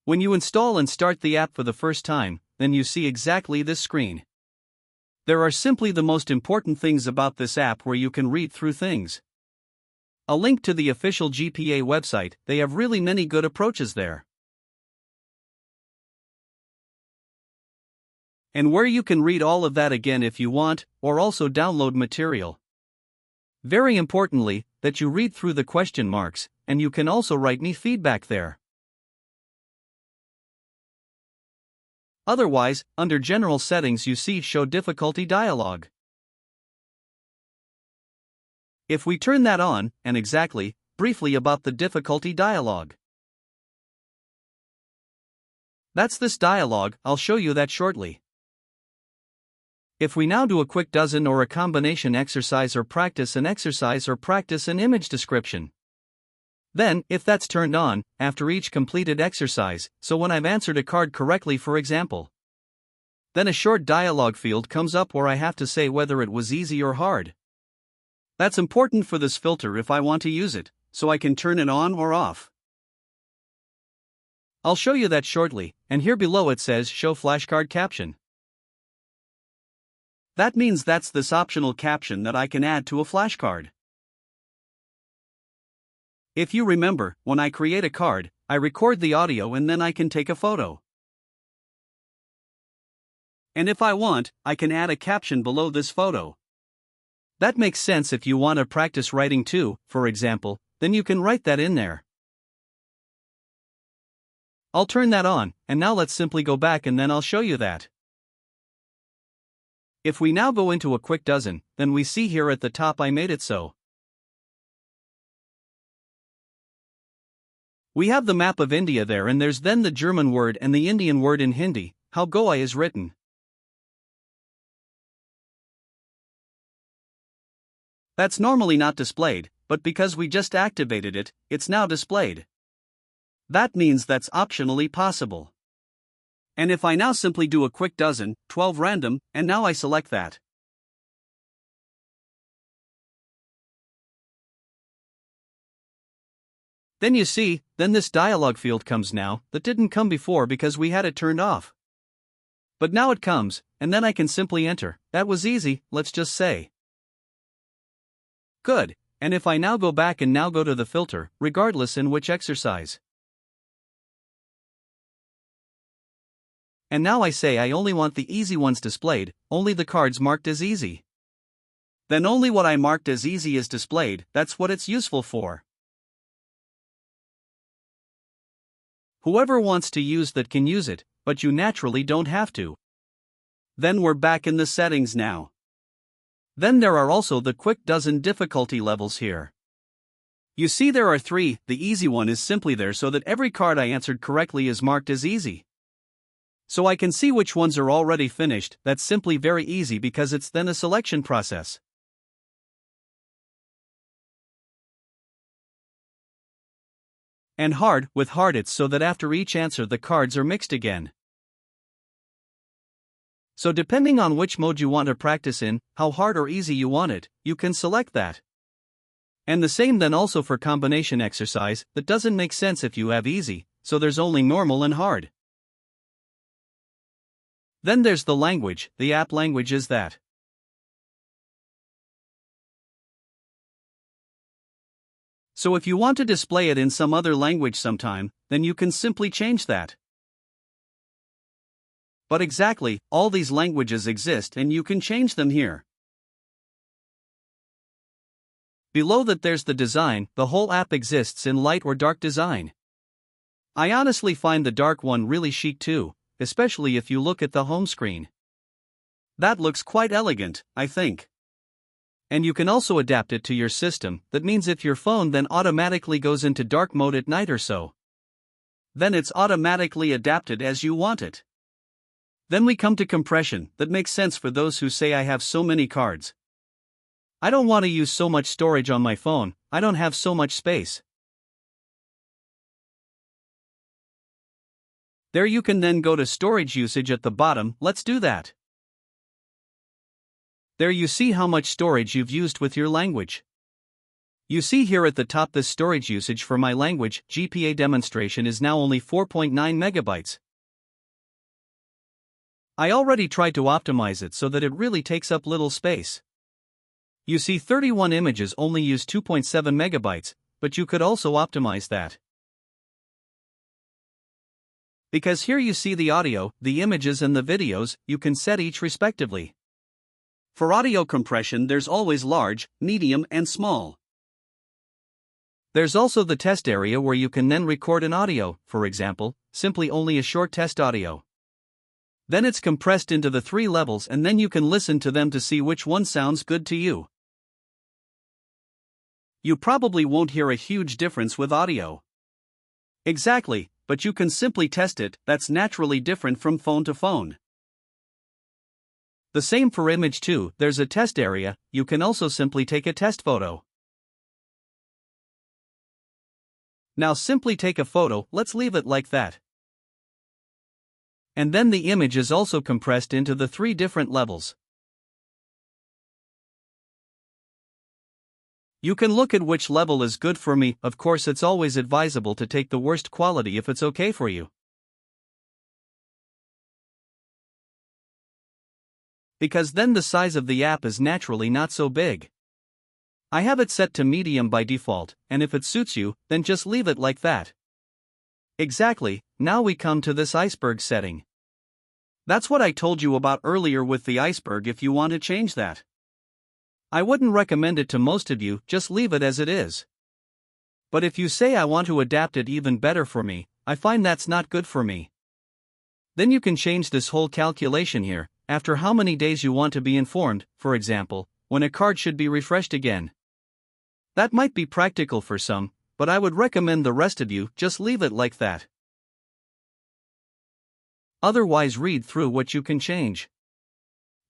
When you install and start the app for the first time, then you see exactly this screen. There are simply the most important things about this app where you can read through things. A link to the official GPA website, they have really many good approaches there. And where you can read all of that again if you want, or also download material. Very importantly, that you read through the question marks, and you can also write me feedback there. Otherwise, under General Settings you see Show Difficulty dialog. If we turn that on, and exactly, briefly about the difficulty dialog. That's this dialog, I'll show you that shortly. If we now do a quick dozen or a combination exercise or practice an exercise or practice an image description. Then, if that's turned on, after each completed exercise, so when I've answered a card correctly for example. Then a short dialog field comes up where I have to say whether it was easy or hard. That's important for this filter if I want to use it, so I can turn it on or off. I'll show you that shortly, and here below it says Show Flashcard Caption. That means that's this optional caption that I can add to a flashcard. If you remember, when I create a card, I record the audio and then I can take a photo. And if I want, I can add a caption below this photo. That makes sense if you want to practice writing too, for example, then you can write that in there. I'll turn that on, and now let's simply go back and then I'll show you that. If we now go into a quick dozen, then we see here at the top I made it so. We have the map of India there and there's then the German word and the Indian word in Hindi, how Goa is written. That's normally not displayed, but because we just activated it, it's now displayed. That means that's optionally possible. And if I now simply do a quick dozen, 12 random, and now I select that. Then you see, then this dialog field comes now, that didn't come before because we had it turned off. But now it comes, and then I can simply enter, that was easy, let's just say. Good, and if I now go back and now go to the filter, regardless in which exercise. And now I say I only want the easy ones displayed, only the cards marked as easy. Then only what I marked as easy is displayed, that's what it's useful for. Whoever wants to use that can use it, but you naturally don't have to. Then we're back in the settings now. Then there are also the quick dozen difficulty levels here. You see there are 3, the easy one is simply there so that every card I answered correctly is marked as easy. So I can see which ones are already finished, that's simply very easy because it's then a selection process. And hard, with hard it's so that after each answer the cards are mixed again. So depending on which mode you want to practice in, how hard or easy you want it, you can select that. And the same then also for combination exercise, that doesn't make sense if you have easy, so there's only normal and hard. Then there's the language, the app language is that. So if you want to display it in some other language sometime, then you can simply change that. But exactly, all these languages exist and you can change them here. Below that there's the design, the whole app exists in light or dark design. I honestly find the dark one really chic too, especially if you look at the home screen. That looks quite elegant, I think. And you can also adapt it to your system. That means if your phone then automatically goes into dark mode at night or so, then it's automatically adapted as you want it. Then we come to compression. That makes sense for those who say I have so many cards. I don't want to use so much storage on my phone, I don't have so much space. There you can then go to storage usage at the bottom. Let's do that. There you see how much storage you've used with your language. You see here at the top this storage usage for my language GPA demonstration is now only 4.9 megabytes. I already tried to optimize it so that it really takes up little space. You see 31 images only use 2.7 megabytes, but you could also optimize that. Because here you see the audio, the images and the videos, you can set each respectively. For audio compression there's always large, medium and small. There's also the test area where you can then record an audio, for example, simply only a short test audio. Then it's compressed into the 3 levels and then you can listen to them to see which one sounds good to you. You probably won't hear a huge difference with audio. Exactly, but you can simply test it. That's naturally different from phone to phone. The same for image too. There's a test area, you can also simply take a test photo. Now simply take a photo, let's leave it like that. And then the image is also compressed into the 3 different levels. You can look at which level is good for me. Of course it's always advisable to take the worst quality if it's okay for you. Because then the size of the app is naturally not so big. I have it set to medium by default, and if it suits you, then just leave it like that. Exactly, now we come to this Iceberg setting. That's what I told you about earlier with the Iceberg. If you want to change that, I wouldn't recommend it to most of you, just leave it as it is. But if you say I want to adapt it even better for me, I find that's not good for me. Then you can change this whole calculation here, after how many days you want to be informed, for example, when a card should be refreshed again. That might be practical for some, but I would recommend the rest of you just leave it like that. Otherwise read through what you can change.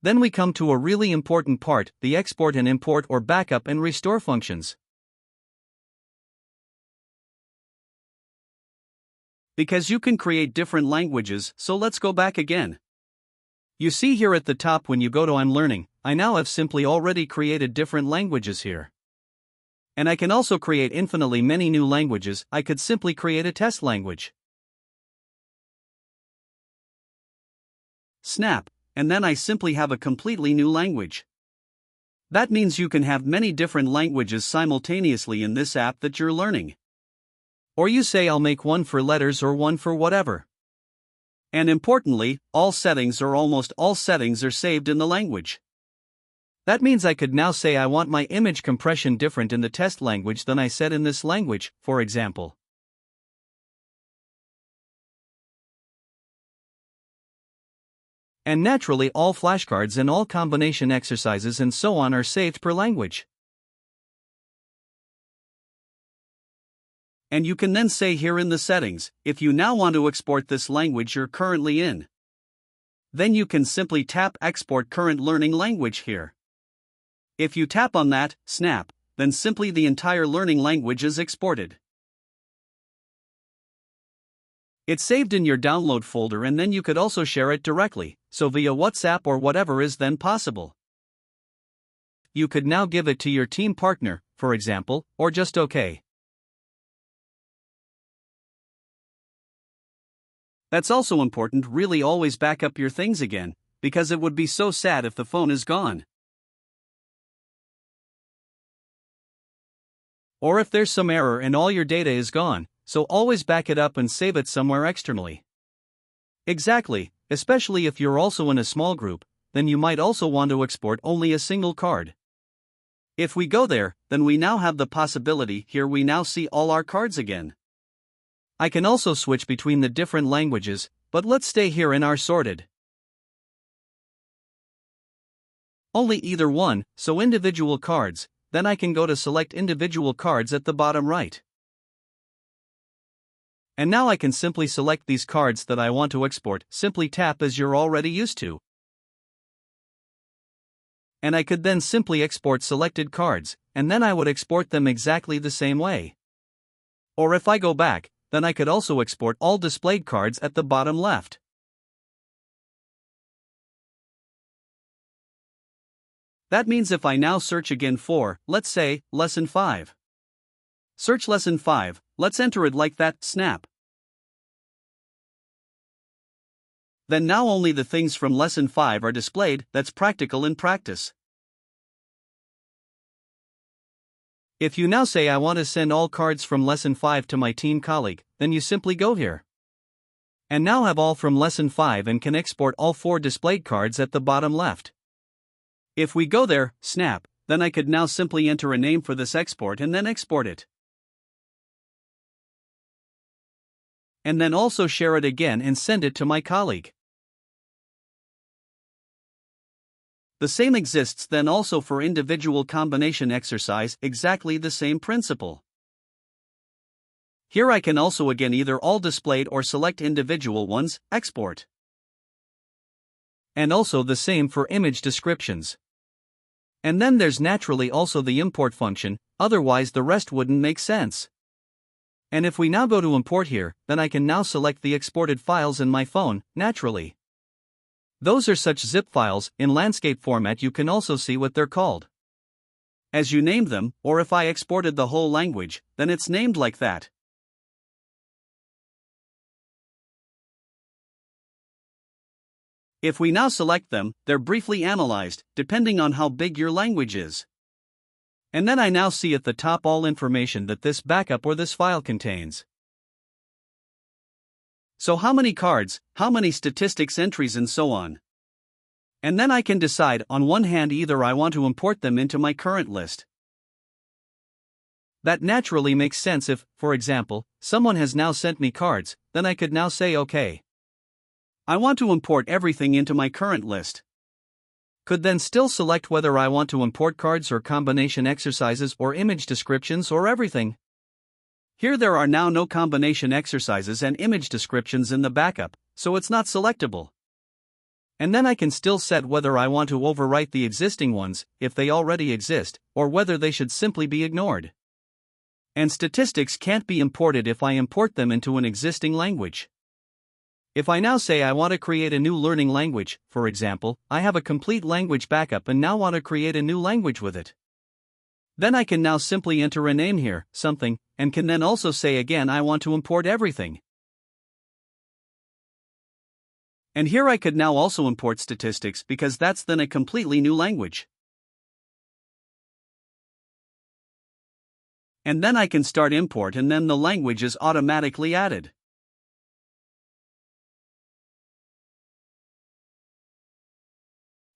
Then we come to a really important part, the export and import or backup and restore functions. Because you can create different languages, so let's go back again. You see here at the top when you go to I'm Learning, I now have simply already created different languages here. And I can also create infinitely many new languages. I could simply create a test language. Snap. And then I simply have a completely new language. That means you can have many different languages simultaneously in this app that you're learning. Or you say I'll make one for letters or one for whatever. And importantly, all settings or almost all settings are saved in the language. That means I could now say I want my image compression different in the test language than I said in this language, for example. And naturally all flashcards and all combination exercises and so on are saved per language. And you can then say here in the settings, if you now want to export this language you're currently in, then you can simply tap Export Current Learning Language here. If you tap on that, snap, then simply the entire learning language is exported. It's saved in your download folder and then you could also share it directly, so via WhatsApp or whatever is then possible. You could now give it to your team partner, for example, or just OK. That's also important. Really always back up your things again, because it would be so sad if the phone is gone. Or if there's some error and all your data is gone, so always back it up and save it somewhere externally. Exactly, especially if you're also in a small group, then you might also want to export only a single card. If we go there, then we now have the possibility. Here we now see all our cards again. I can also switch between the different languages, but let's stay here in our sorted. Only either one, so individual cards, then I can go to select individual cards at the bottom right. And now I can simply select these cards that I want to export, simply tap as you're already used to. And I could then simply export selected cards, and then I would export them exactly the same way. Or if I go back, then I could also export all displayed cards at the bottom left. That means if I now search again for, let's say, Lesson 5. Search Lesson 5, let's enter it like that, snap. Then now only the things from Lesson 5 are displayed, that's practical in practice. If you now say I want to send all cards from Lesson 5 to my team colleague, then you simply go here. And now have all from Lesson 5 and can export all 4 displayed cards at the bottom left. If we go there, snap, then I could now simply enter a name for this export and then export it. And then also share it again and send it to my colleague. The same exists then also for individual combination exercise, exactly the same principle. Here I can also again either all displayed or select individual ones, export. And also the same for image descriptions. And then there's naturally also the import function, otherwise the rest wouldn't make sense. And if we now go to import here, then I can now select the exported files in my phone, naturally. Those are such zip files, in landscape format you can also see what they're called. As you named them, or if I exported the whole language, then it's named like that. If we now select them, they're briefly analyzed, depending on how big your language is. And then I now see at the top all information that this backup or this file contains. So how many cards, how many statistics entries and so on. And then I can decide on one hand either I want to import them into my current list. That naturally makes sense if, for example, someone has now sent me cards, then I could now say OK. I want to import everything into my current list. Could then still select whether I want to import cards or combination exercises or image descriptions or everything. Here there are now no combination exercises and image descriptions in the backup, so it's not selectable. And then I can still set whether I want to overwrite the existing ones, if they already exist, or whether they should simply be ignored. And statistics can't be imported if I import them into an existing language. If I now say I want to create a new learning language, for example, I have a complete language backup and now want to create a new language with it. Then I can now simply enter a name here, something, and can then also say again I want to import everything. And here I could now also import statistics because that's then a completely new language. And then I can start import and then the language is automatically added.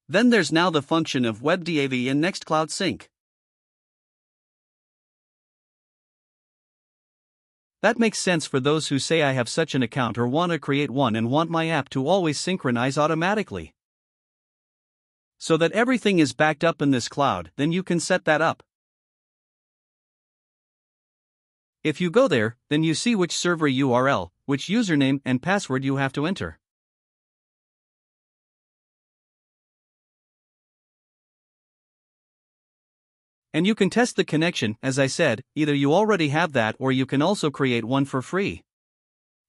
Then there's now the function of WebDAV and Nextcloud Sync. That makes sense for those who say I have such an account or want to create one and want my app to always synchronize automatically. So that everything is backed up in this cloud, then you can set that up. If you go there, then you see which server URL, which username and password you have to enter. And you can test the connection, as I said, either you already have that or you can also create one for free.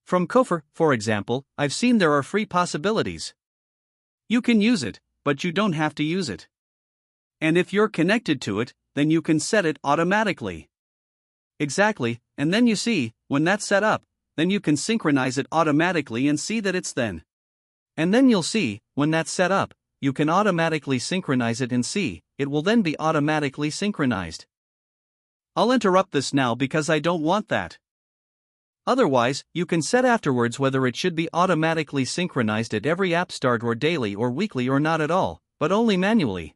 From Kofor, for example, I've seen there are free possibilities. You can use it, but you don't have to use it. And if you're connected to it, then you can set it automatically. Exactly, and then you see, when that's set up, then you can synchronize it automatically and see that it's then. And then you'll see, when that's set up, you can automatically synchronize it and see, it will then be automatically synchronized. I'll interrupt this now because I don't want that. Otherwise, you can set afterwards whether it should be automatically synchronized at every app start or daily or weekly or not at all, but only manually.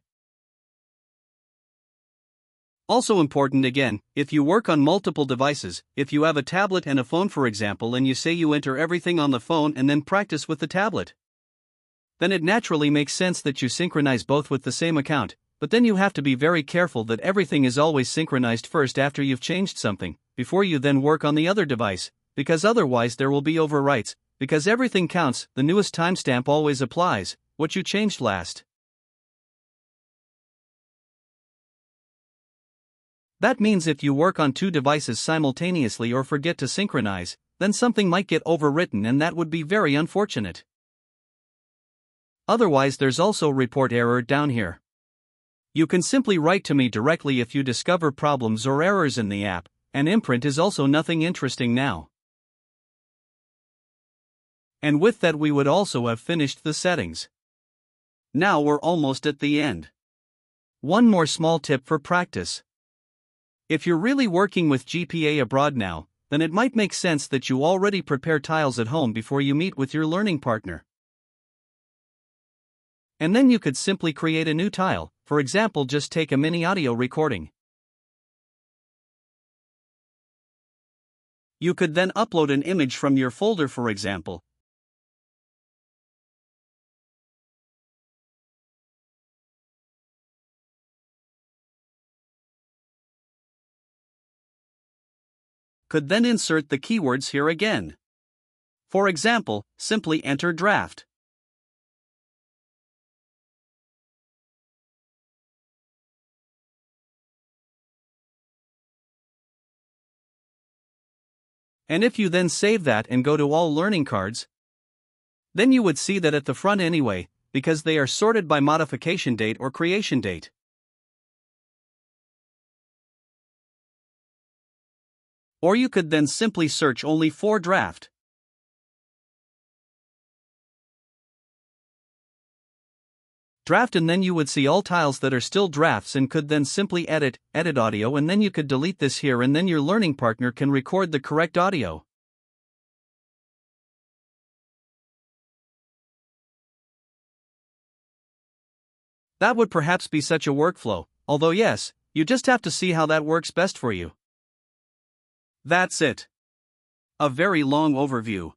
Also important again, if you work on multiple devices, if you have a tablet and a phone for example and you say you enter everything on the phone and then practice with the tablet. then it naturally makes sense that you synchronize both with the same account, but then you have to be very careful that everything is always synchronized first after you've changed something, before you then work on the other device, because otherwise there will be overwrites, because everything counts, the newest timestamp always applies, what you changed last. That means if you work on two devices simultaneously or forget to synchronize, then something might get overwritten and that would be very unfortunate. Otherwise, there's also report error down here. You can simply write to me directly if you discover problems or errors in the app, and imprint is also nothing interesting now. And with that we would also have finished the settings. Now we're almost at the end. One more small tip for practice. If you're really working with GPA abroad now, then it might make sense that you already prepare tiles at home before you meet with your learning partner. And then you could simply create a new tile, for example, just take a mini audio recording. You could then upload an image from your folder, for example. Could then insert the keywords here again. For example, simply enter draft. And if you then save that and go to all learning cards, then you would see that at the front anyway, because they are sorted by modification date or creation date. Or you could then simply search only for draft. Draft, and then you would see all tiles that are still drafts and could then simply edit audio, and then you could delete this here and then your learning partner can record the correct audio. That would perhaps be such a workflow, although yes, you just have to see how that works best for you. That's it. A very long overview.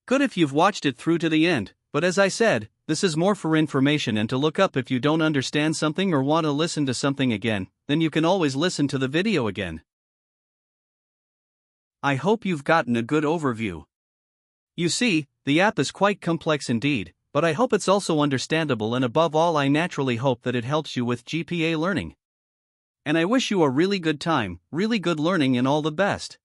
Good if you've watched it through to the end, but as I said, this is more for information and to look up if you don't understand something or want to listen to something again, then you can always listen to the video again. I hope you've gotten a good overview. You see, the app is quite complex indeed, but I hope it's also understandable, and above all I naturally hope that it helps you with GPA learning. And I wish you a really good time, really good learning, and all the best.